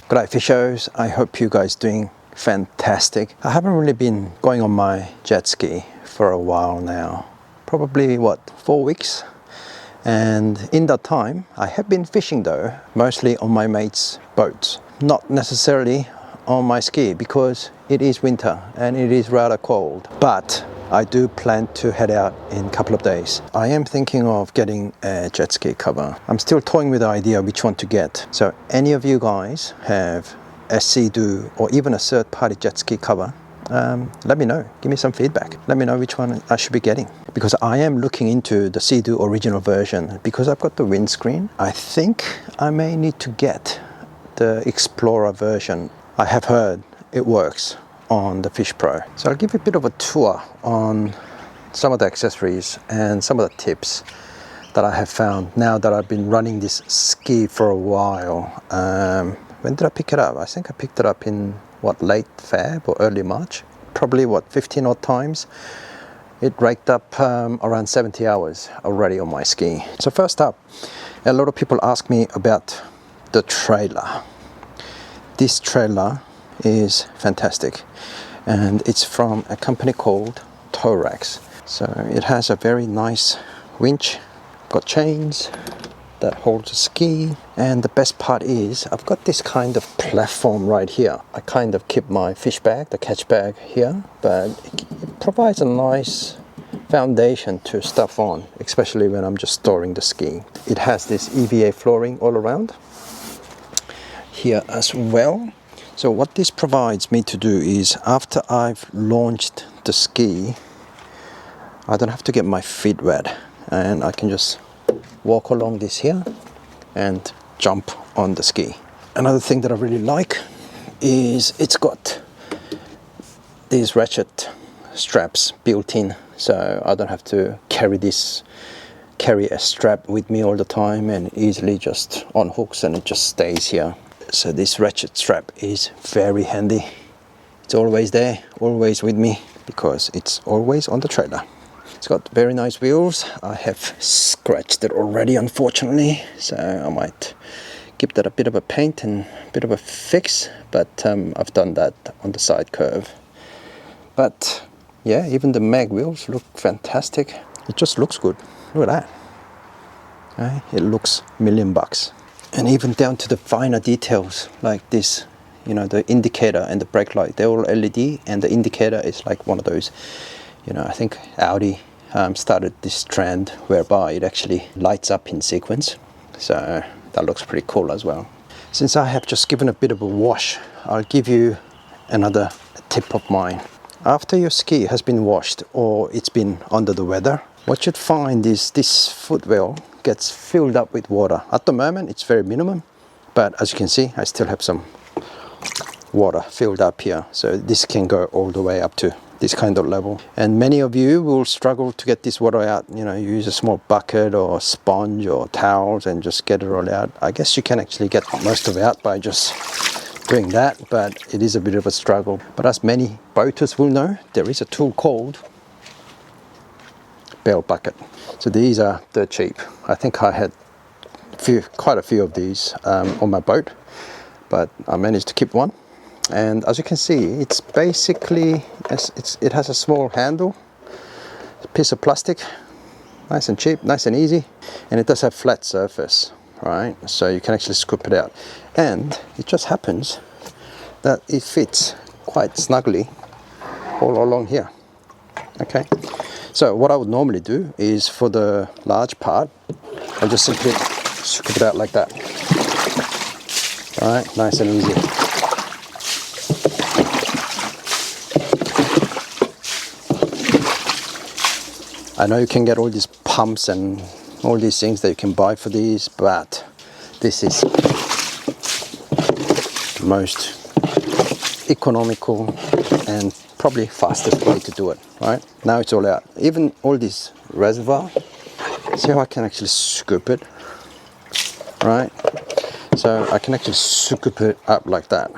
G'day fishers, I hope you guys doing fantastic. I haven't really been going on my jet ski for a while now, probably 4 weeks, and in that time I have been fishing though, mostly on my mate's boats, not necessarily on my ski because it is winter and it is rather cold, but I do plan to head out in a couple of days. I am thinking of getting a jet ski cover. I'm still toying with the idea which one to get. So any of you guys have a Seadoo or even a third-party jet ski cover, let me know. Give me some feedback. Let me know which one I should be getting. Because I am looking into the Seadoo original version. Because I've got the windscreen, I think I may need to get the Explorer version. I have heard it works on the Fish Pro. So I'll give you a bit of a tour on some of the accessories and some of the tips that I have found now that I've been running this ski for a while. When did I pick it up? I think I picked it up in late Feb or early March, probably 15 odd times. It raked up around 70 hours already on my ski. So first up, a lot of people ask me about the trailer. This trailer is fantastic, and it's from a company called Torax. So it has a very nice winch, got chains that holds a ski, and the best part is I've got this kind of platform right here. I kind of keep my fish bag, the catch bag here, but it provides a nice foundation to stuff on, especially when I'm just storing the ski. It has this EVA flooring all around here as well. So what this provides me to do is, after I've launched the ski, I don't have to get my feet wet, and I can just walk along this here and jump on the ski. Another thing that I really like is it's got these ratchet straps built in, so I don't have to carry a strap with me all the time, and easily just unhooks and it just stays here. So this ratchet strap is very handy. It's always there, always with me, because it's always on the trailer. It's got very nice wheels. I have scratched it already, unfortunately, so I might give that a bit of a paint and a bit of a fix, but I've done that on the side curve. But yeah, even the mag wheels look fantastic. It just looks good. Look at that. Okay? It looks $1,000,000. And even down to the finer details like this, you know, the indicator and the brake light, they're all LED, and the indicator is like one of those, you know, I think Audi started this trend whereby it actually lights up in sequence. So that looks pretty cool as well. Since I have just given a bit of a wash, I'll give you another tip of mine. After your ski has been washed or it's been under the weather, what you'd find is this footwell gets filled up with water. At the moment it's very minimum, but as you can see I still have some water filled up here, so this can go all the way up to this kind of level. And many of you will struggle to get this water out. You know, you use a small bucket or sponge or towels and just get it all out. I guess you can actually get most of it out by just doing that, but it is a bit of a struggle. But as many boaters will know, there is a tool called bell bucket. So these are dirt cheap. I think I had quite a few of these on my boat, but I managed to keep one. And as you can see, it's basically, it has a small handle, a piece of plastic, nice and cheap, nice and easy, and it does have flat surface, right? So you can actually scoop it out, and it just happens that it fits quite snugly all along here. Okay, so what I would normally do is, for the large part, I'll just simply scoop it out like that. All right, nice and easy. I know you can get all these pumps and all these things that you can buy for these, but this is the most economical and probably fastest way to do it. Right, now it's all out. Even all this reservoir, see how I can actually scoop it, right? So I can actually scoop it up like that.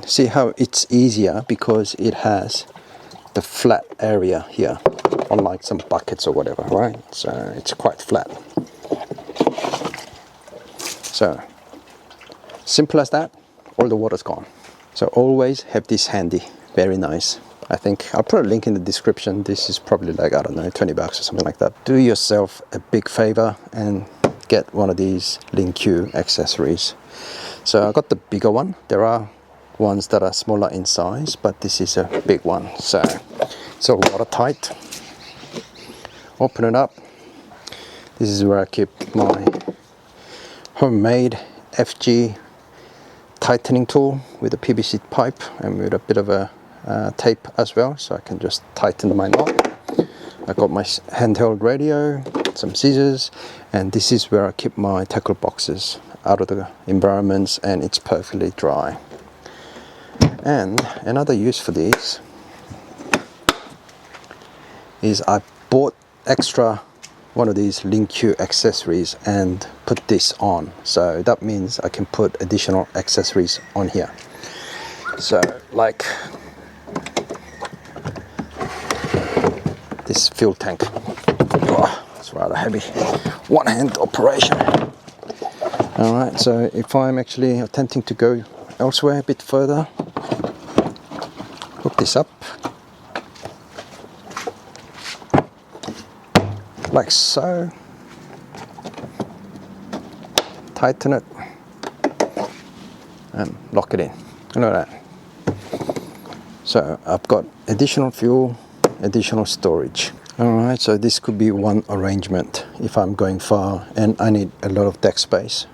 See how it's easier because it has the flat area here, unlike some buckets or whatever, right? So it's quite flat. So simple as that, all the water's gone. So always have this handy. Very nice. I think I'll put a link in the description. This is probably like, I don't know, 20 bucks or something like that. Do yourself a big favor and get one of these LinkQ accessories. So I got the bigger one. There are ones that are smaller in size, but this is a big one. So it's all watertight. Open it up. This is where I keep my homemade FG tightening tool with a PVC pipe and with a bit of a tape as well, so I can just tighten my knot. I got my handheld radio, some scissors, and this is where I keep my tackle boxes out of the environments, and it's perfectly dry. And another use for these is I bought extra one of these LinkQ accessories and put this on, so that means I can put additional accessories on here. So like this fuel tank. Oh, it's rather heavy. One hand operation. Alright, so if I'm actually attempting to go elsewhere a bit further, hook this up like so, tighten it and lock it in. Look at that. So I've got additional fuel, additional storage. Alright, so this could be one arrangement if I'm going far and I need a lot of deck space.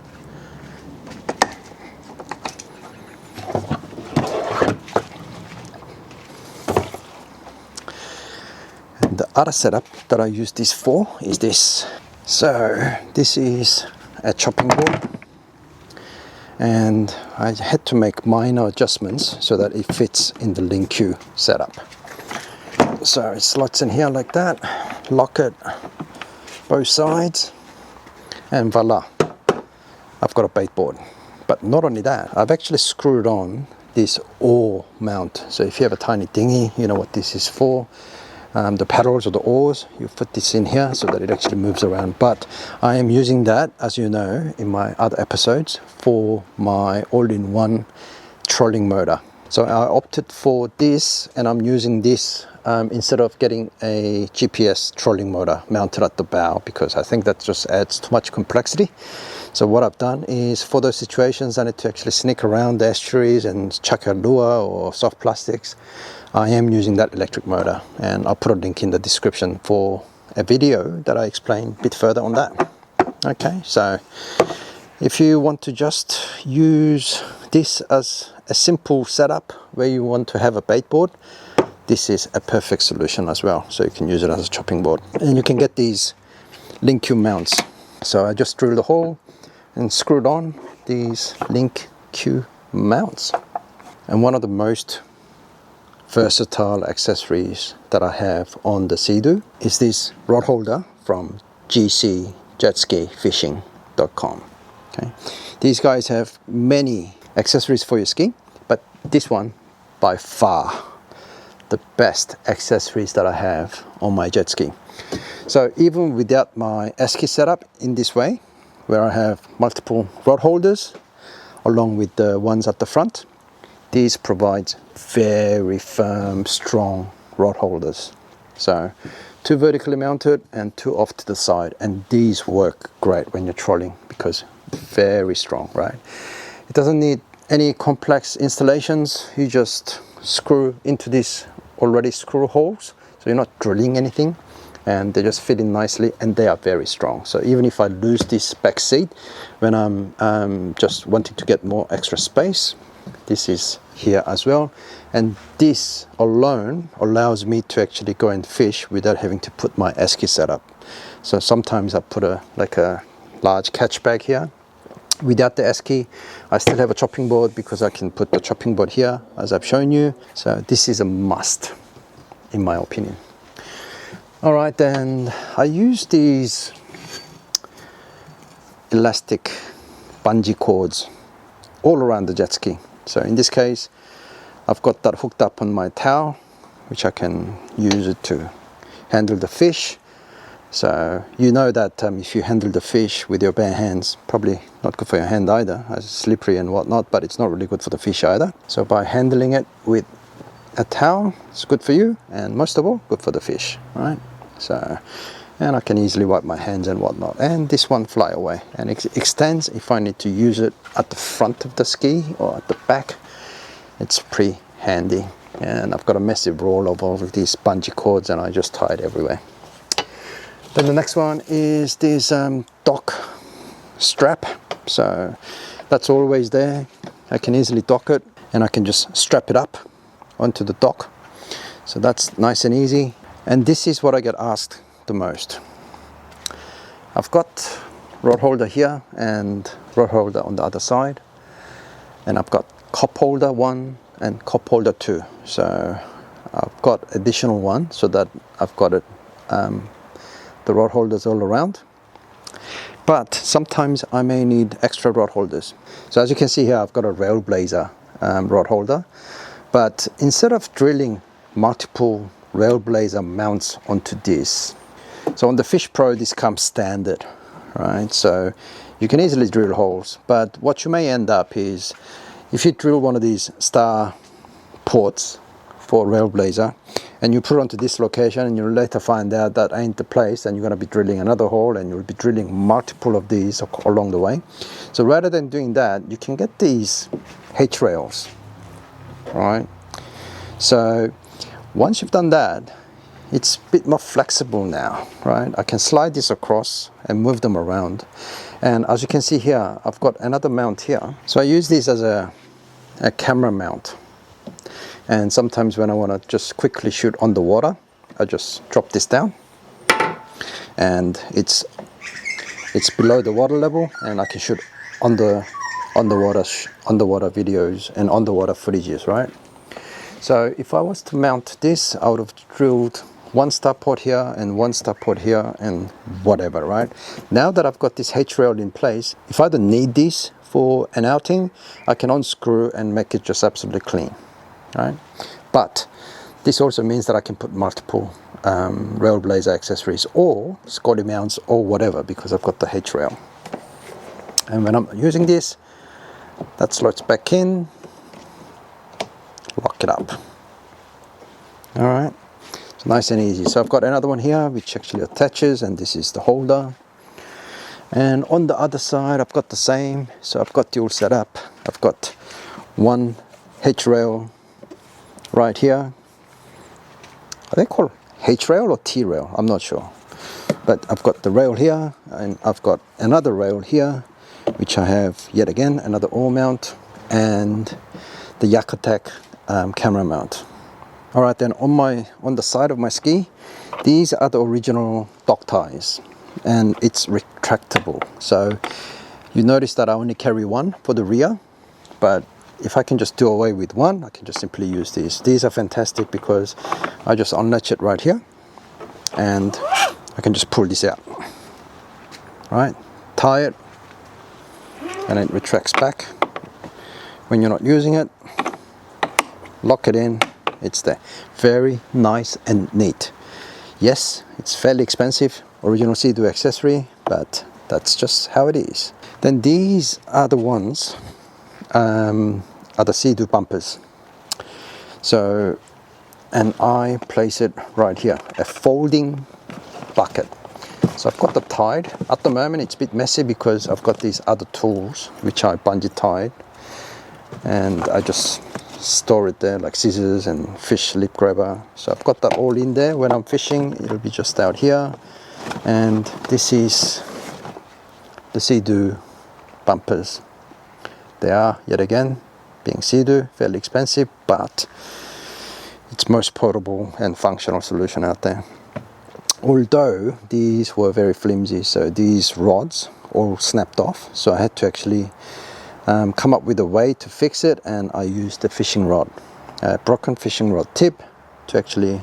And the other setup that I use this for is this. So this is a chopping board, and I had to make minor adjustments so that it fits in the LinkQ setup. So it slots in here like that, lock it both sides, and voila, I've got a bait board. But not only that, I've actually screwed on this oar mount. So if you have a tiny dinghy, you know what this is for. The paddles or the oars, you put this in here so that it actually moves around. But I am using that, as you know, in my other episodes, for my all-in-one trolling motor. So I opted for this, and I'm using this instead of getting a GPS trolling motor mounted at the bow, because I think that just adds too much complexity. So what I've done is, for those situations I need to actually sneak around the estuaries and chuck a lure or soft plastics, I am using that electric motor, and I'll put a link in the description for a video that I explain a bit further on that. Okay, so if you want to just use this as a simple setup where you want to have a bait board, this is a perfect solution as well. So you can use it as a chopping board, and you can get these LinkQ mounts. So I just drilled a hole and screwed on these LinkQ mounts. And one of the most versatile accessories that I have on the Seadoo is this rod holder from Jetski.com. Okay, these guys have many accessories for your ski, but this one by far the best accessories that I have on my jet ski. So even without my esky setup in this way, where I have multiple rod holders along with the ones at the front, these provide very firm, strong rod holders. So 2 vertically mounted and 2 off to the side, and these work great when you're trolling because very strong, right? It doesn't need any complex installations. You just screw into these already screw holes, so you're not drilling anything, and they just fit in nicely, and they are very strong. So even if I lose this back seat when I'm just wanting to get more extra space, this is here as well, and this alone allows me to actually go and fish without having to put my esky setup. So sometimes I put a large catch bag here. Without the esky, I still have a chopping board because I can put the chopping board here as I've shown you. So this is a must in my opinion. All right, then I use these elastic bungee cords all around the jet ski. So in this case, I've got that hooked up on my towel, which I can use it to handle the fish. So you know that if you handle the fish with your bare hands, probably not good for your hand either, as it's slippery and whatnot, but it's not really good for the fish either. So by handling it with a towel, it's good for you, and most of all, good for the fish, right? So, and I can easily wipe my hands and whatnot, and this one fly away, and it extends if I need to use it at the front of the ski or at the back. It's pretty handy, and I've got a massive roll of all of these bungee cords, and I just tie it everywhere. Then the next one is this dock strap, so that's always there. I can easily dock it, and I can just strap it up onto the dock, so that's nice and easy. And this is what I get asked the most. I've got rod holder here and rod holder on the other side, and I've got cup holder 1 and cup holder 2, so I've got additional one so that I've got it the rod holders all around, but sometimes I may need extra rod holders. So as you can see here, I've got a Railblazer rod holder, but instead of drilling multiple Railblazer mounts onto this, so on the Fish Pro this comes standard, right? So you can easily drill holes, but what you may end up is, if you drill one of these star ports for Railblazer and you put it onto this location, and you'll later find out that ain't the place, and you're going to be drilling another hole, and you'll be drilling multiple of these along the way. So rather than doing that, you can get these H rails, right? So once you've done that, it's a bit more flexible now, right? I can slide this across and move them around, and as you can see here, I've got another mount here. So I use this as a camera mount, and sometimes when I want to just quickly shoot on the water, I just drop this down, and it's below the water level, and I can shoot underwater videos and underwater footages, right? So if I was to mount this, I would have drilled one star port here and one star port here and whatever, right? Now that I've got this H rail in place, if I don't need this for an outing, I can unscrew and make it just absolutely clean, right? But this also means that I can put multiple Railblazer accessories or Scotty mounts or whatever, because I've got the H rail. And when I'm using this, that slots back in, lock it up. All right, it's nice and easy. So I've got another one here which actually attaches, and this is the holder. And on the other side, I've got the same. So I've got it all set up. I've got one H rail right here. Are they called H rail or T rail? I'm not sure. But I've got the rail here, and I've got another rail here, which I have yet again another oar mount, and the Yak Attack camera mount. All right, then on the side of my ski, these are the original dock ties, and it's retractable. So you notice that I only carry one for the rear, but if I can just do away with one, I can just simply use these. These are fantastic because I just unlatch it right here, and I can just pull this out, right? Tie it, and it retracts back. When you're not using it, lock it in, it's there. Very nice and neat. Yes, it's fairly expensive, original Seadoo accessory, but that's just how it is. Then these are the ones, are the Seadoo bumpers. So, and I place it right here, a folding bucket. So I've got the tied. At the moment it's a bit messy because I've got these other tools which I bungee tied, and I just store it there like scissors and fish lip grabber. So I've got that all in there. When I'm fishing, it'll be just out here. And this is the Seadoo bumpers. They are, yet again, being Seadoo, fairly expensive, but it's most portable and functional solution out there. Although these were very flimsy, so these rods all snapped off, so I had to actually come up with a way to fix it, and I used a fishing rod, a broken fishing rod tip, to actually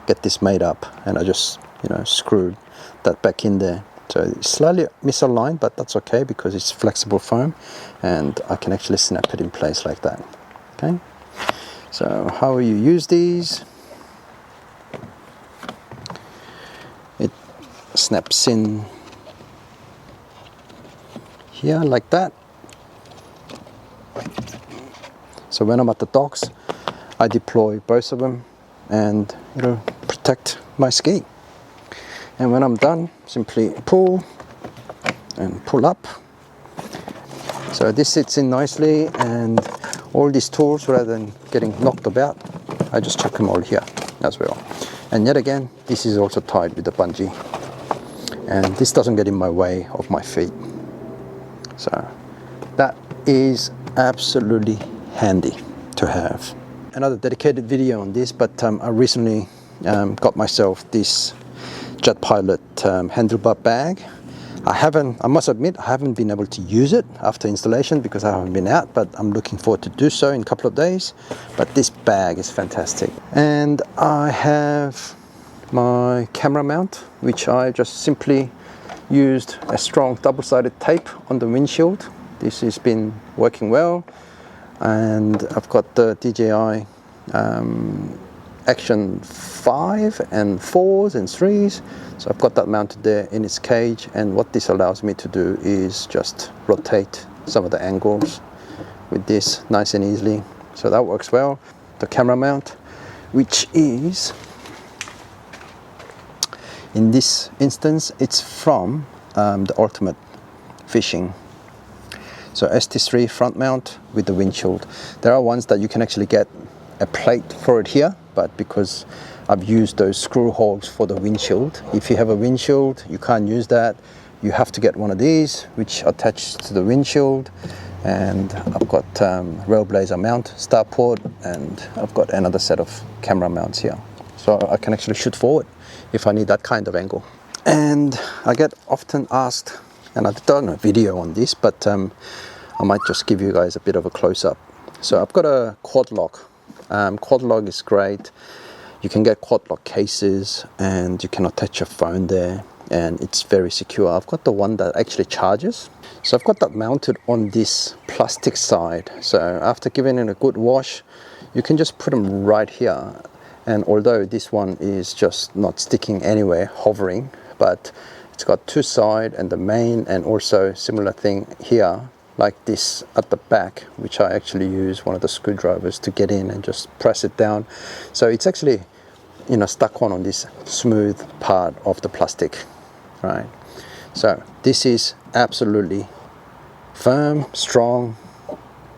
get this made up, and I just screwed that back in there. So it's slightly misaligned, but that's okay because it's flexible foam, and I can actually snap it in place like that. Okay, so how you use these, snaps in here like that. So when I'm at the docks, I deploy both of them and it'll protect my ski. And when I'm done, simply pull and pull up. So this sits in nicely, and all these tools, rather than getting knocked about, I just chuck them all here as well. And yet again, this is also tied with the bungee, and this doesn't get in my way of my feet. So that is absolutely handy to have. Another dedicated video on this, but I recently got myself this Jetpilot handlebar bag. I must admit, I haven't been able to use it after installation because I haven't been out, but I'm looking forward to do so in a couple of days. But this bag is fantastic. And I have my camera mount, which I just simply used a strong double-sided tape on the windshield. This has been working well. And I've got the DJI Action 5 and 4s and 3s. So I've got that mounted there in its cage, and what this allows me to do is just rotate some of the angles with this nice and easily. So that works well. The camera mount, which is, in this instance, it's from the Ultimate Fishing. So ST3 front mount with the windshield. There are ones that you can actually get a plate for it here, but because I've used those screw holes for the windshield, if you have a windshield, you can't use that. You have to get one of these, which attaches to the windshield. And I've got Railblazer mount, starport, and I've got another set of camera mounts here. So I can actually shoot forward if I need that kind of angle. And I get often asked, and I've done a video on this, but I might just give you guys a bit of a close-up. So I've got a quad lock. Quad lock is great. You can get quad lock cases and you can attach your phone there, and it's very secure. I've got the one that actually charges. So I've got that mounted on this plastic side. So after giving it a good wash, you can just put them right here. And although this one is just not sticking anywhere, hovering, but it's got two sides and the main, and also similar thing here like this at the back, which I actually use one of the screwdrivers to get in and just press it down. So it's actually, you know, stuck on this smooth part of the plastic, right? So this is absolutely firm, strong,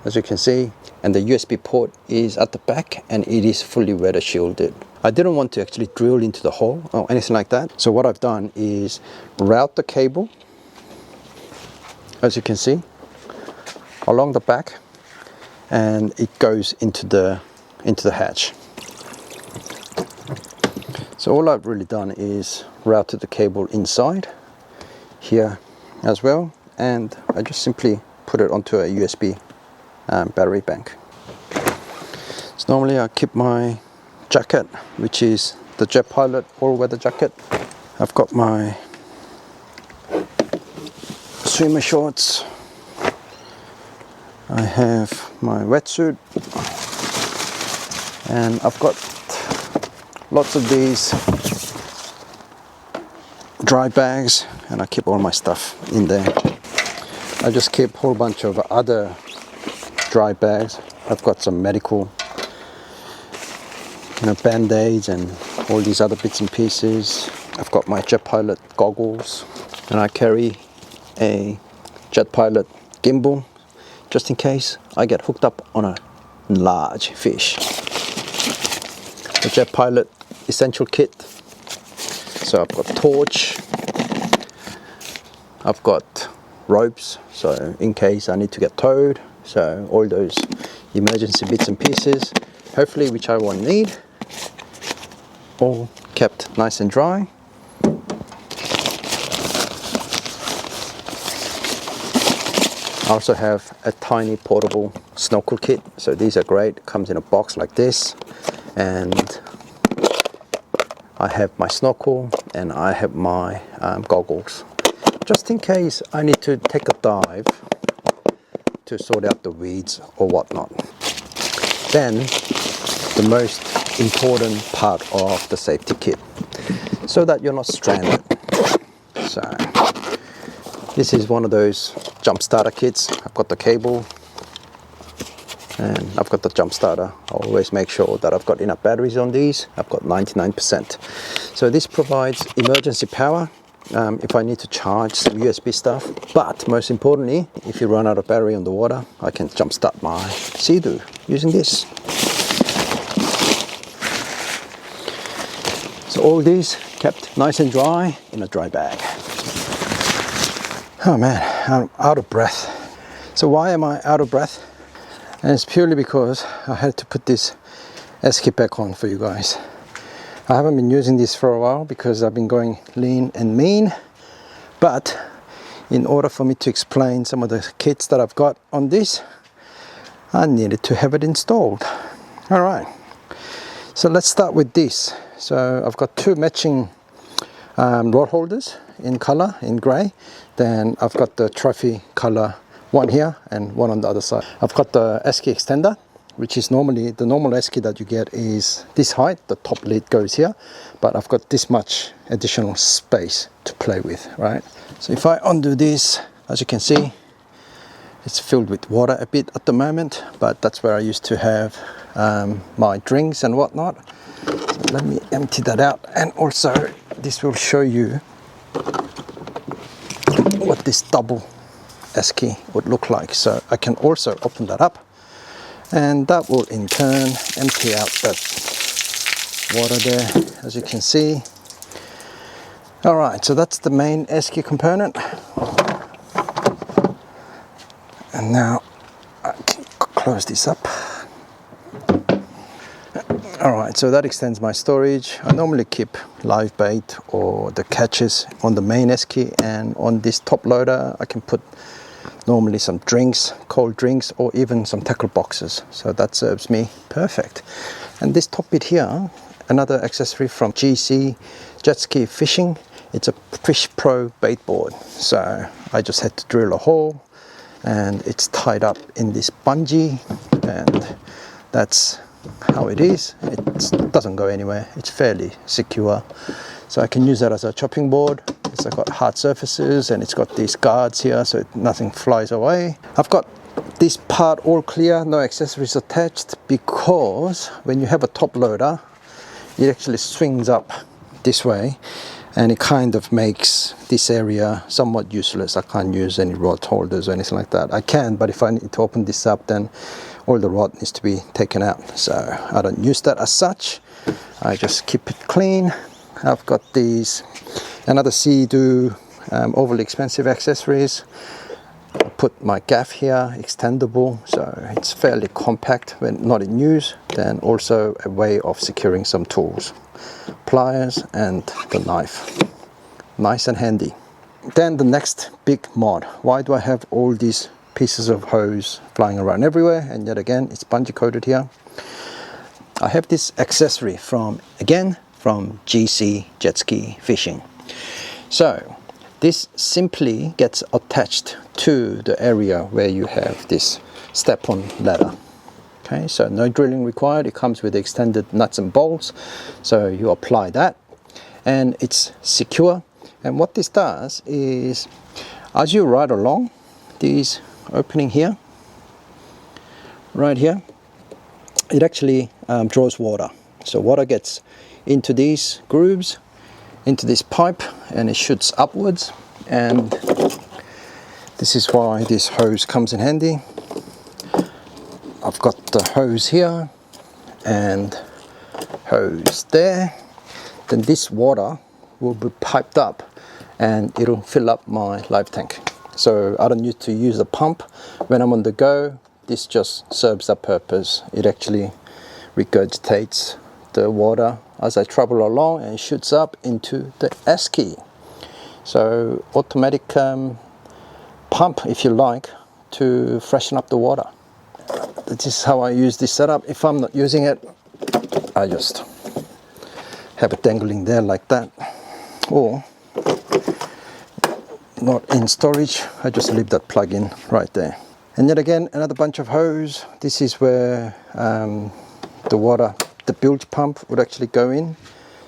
as you can see, and the USB port is at the back and it is fully weather shielded. I didn't want to actually drill into the hole or anything like that. So what I've done is route the cable, as you can see, along the back, and it goes into the hatch. So all I've really done is routed the cable inside here as well, and I just simply put it onto a USB battery bank. So normally I keep my jacket, which is the Jetpilot all-weather jacket. I've got my swimmer shorts. I have my wetsuit, and I've got lots of these dry bags, and I keep all my stuff in there. I just keep a whole bunch of other dry bags. I've got some medical, band-aids and all these other bits and pieces. I've got my Jetpilot goggles, and I carry a Jetpilot gimbal just in case I get hooked up on a large fish. The Jetpilot essential kit. So I've got torch, I've got ropes, so in case I need to get towed. So all those emergency bits and pieces, hopefully which I won't need, all kept nice and dry. I also have a tiny portable snorkel kit, so these are great. It comes in a box like this, and I have my snorkel and I have my goggles, just in case I need to take a dive to sort out the weeds or whatnot. Then the most important part of the safety kit, so that you're not stranded. So this is one of those jump starter kits. I've got the cable and I've got the jump starter. I always make sure that I've got enough batteries on these. I've got 99%. So this provides emergency power if I need to charge some USB stuff. But most importantly, if you run out of battery on the water, I can jump start my Seadoo using this. So all these kept nice and dry in a dry bag. Oh man, I'm out of breath. So why am I out of breath? And it's purely because I had to put this S-kit back on for you guys. I haven't been using this for a while because I've been going lean and mean. But in order for me to explain some of the kits that I've got on this, I needed to have it installed. All right, so let's start with this. So I've got two matching rod holders in color, in gray. Then I've got the trophy color, one here and one on the other side. I've got the S-key extender, which is normally, the normal S-key that you get is this height, the top lid goes here, but I've got this much additional space to play with, right? So if I undo this, as you can see, it's filled with water a bit at the moment, but that's where I used to have my drinks and whatnot. So let me empty that out, and also this will show you what this double S-key would look like. So I can also open that up, and that will in turn empty out that water there, as you can see. All right, so that's the main S-key component. And now I can close this up. Alright, so that extends my storage. I normally keep live bait or the catches on the main S-key, and on this top loader I can put normally some drinks, cold drinks, or even some tackle boxes. So that serves me perfect. And this top bit here, another accessory from GC Jetski Fishing. It's a Fish Pro bait board. So I just had to drill a hole, and it's tied up in this bungee, and that's how it is. It doesn't go anywhere. It's fairly secure, so I can use that as a chopping board. It's got hard surfaces and it's got these guards here so nothing flies away. I've got this part all clear, no accessories attached, because when you have a top loader it actually swings up this way and it kind of makes this area somewhat useless. I can't use any rod holders or anything like that. I can, but if I need to open this up, then all the rod needs to be taken out. So I don't use that as such. I just keep it clean. I've got these, another Seadoo overly expensive accessories. I put my gaff here, extendable, so it's fairly compact when not in use. Then also a way of securing some tools, pliers and the knife. Nice and handy. Then the next big mod. Why do I have all these pieces of hose flying around everywhere? And yet again, it's bungee coated here. I have this accessory from GC Jetski Fishing. So this simply gets attached to the area where you have this step-on ladder. Okay, so no drilling required. It comes with extended nuts and bolts. So you apply that and it's secure. And what this does is, as you ride along, these opening here, right here, it actually draws water. So water gets into these grooves, into this pipe, and it shoots upwards. And this is why this hose comes in handy. I've got the hose here and hose there. Then this water will be piped up and it'll fill up my live tank. So I don't need to use a pump when I'm on the go. This just serves that purpose. It actually regurgitates the water as I travel along and shoots up into the S-key. So automatic pump, if you like, to freshen up the water. This is how I use this setup. If I'm not using it, I just have it dangling there like that. Or not in storage, I just leave that plug in right there. And yet again, another bunch of hose. This is where the water, the bilge pump would actually go in.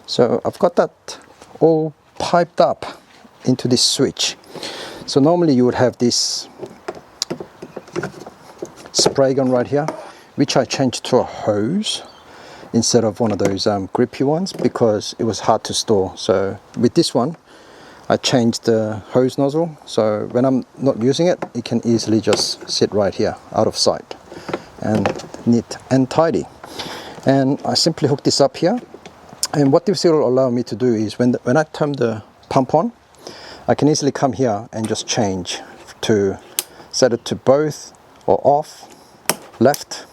So I've got that all piped up into this switch. So normally you would have this spray gun right here, which I changed to a hose instead of one of those grippy ones because it was hard to store. So with this one, I changed the hose nozzle, so when I'm not using it, it can easily just sit right here, out of sight, and neat and tidy. And I simply hook this up here, and what this will allow me to do is when I turn the pump on, I can easily come here and just change to set it to both or off, left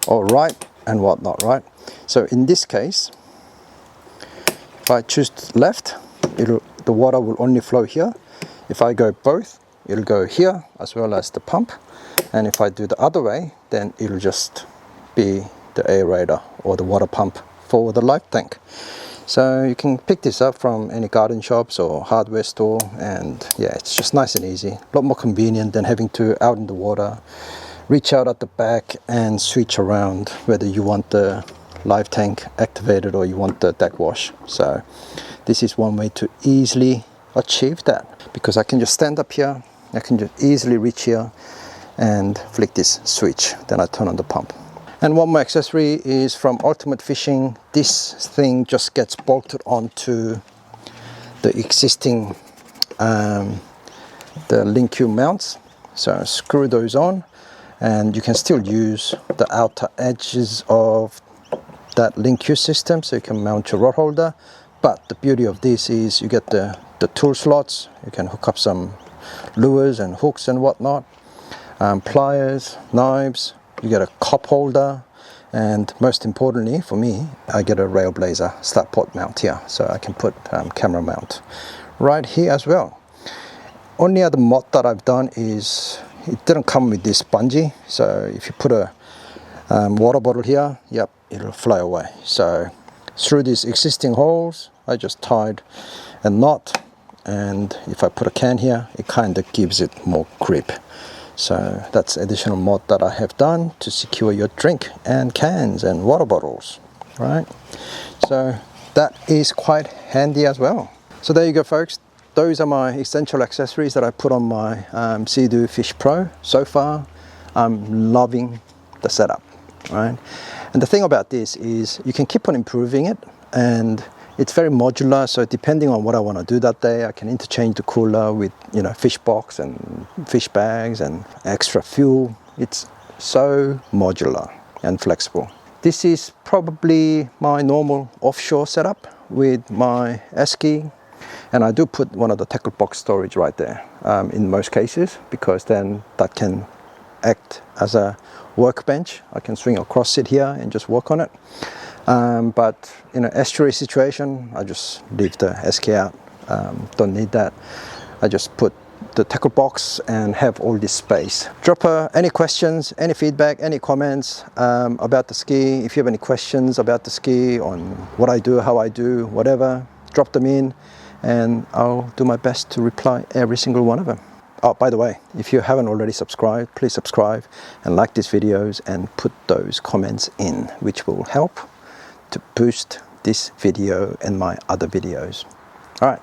or right, and whatnot, right? So in this case, if I choose left, the water will only flow here. If I go both, it'll go here as well as the pump. And if I do the other way, then it'll just be the aerator or the water pump for the life tank. So you can pick this up from any garden shops or hardware store, and yeah, it's just nice and easy. A lot more convenient than having to out in the water, reach out at the back and switch around whether you want the life tank activated or you want the deck wash. So this is one way to easily achieve that, because I can just stand up here, I can just easily reach here and flick this switch, then I turn on the pump. And one more accessory is from Ultimate Fishing. This thing just gets bolted onto the existing the LinkQ mounts. So screw those on, and you can still use the outer edges of that LinkQ system, so you can mount your rod holder. But the beauty of this is you get the tool slots. You can hook up some lures and hooks and whatnot, pliers, knives. You get a cup holder, and most importantly for me, I get a Railblazer slap pot mount here, so I can put camera mount right here as well. Only other mod that I've done is it didn't come with this bungee, so if you put a water bottle here, yep, it'll fly away. So through these existing holes, I just tied a knot, and if I put a can here, it kind of gives it more grip. So that's additional mod that I have done to secure your drink and cans and water bottles, right? So that is quite handy as well. So there you go, folks. Those are my essential accessories that I put on my Seadoo Fish Pro. So far, I'm loving the setup, right? And the thing about this is you can keep on improving it, and it's very modular, so depending on what I want to do that day, I can interchange the cooler with, you know, fish box and fish bags and extra fuel. It's so modular and flexible. This is probably my normal offshore setup with my esky, and I do put one of the tackle box storage right there in most cases, because then that can act as a workbench. I can swing across it here and just work on it. But in an estuary situation, I just leave the esky out. Don't need that. I just put the tackle box and have all this space. Drop any questions, any feedback, any comments about the ski. If you have any questions about the ski, on what I do, how I do, whatever, drop them in, and I'll do my best to reply every single one of them. Oh, by the way, if you haven't already subscribed, please subscribe and like these videos and put those comments in, which will help to boost this video and my other videos. All right.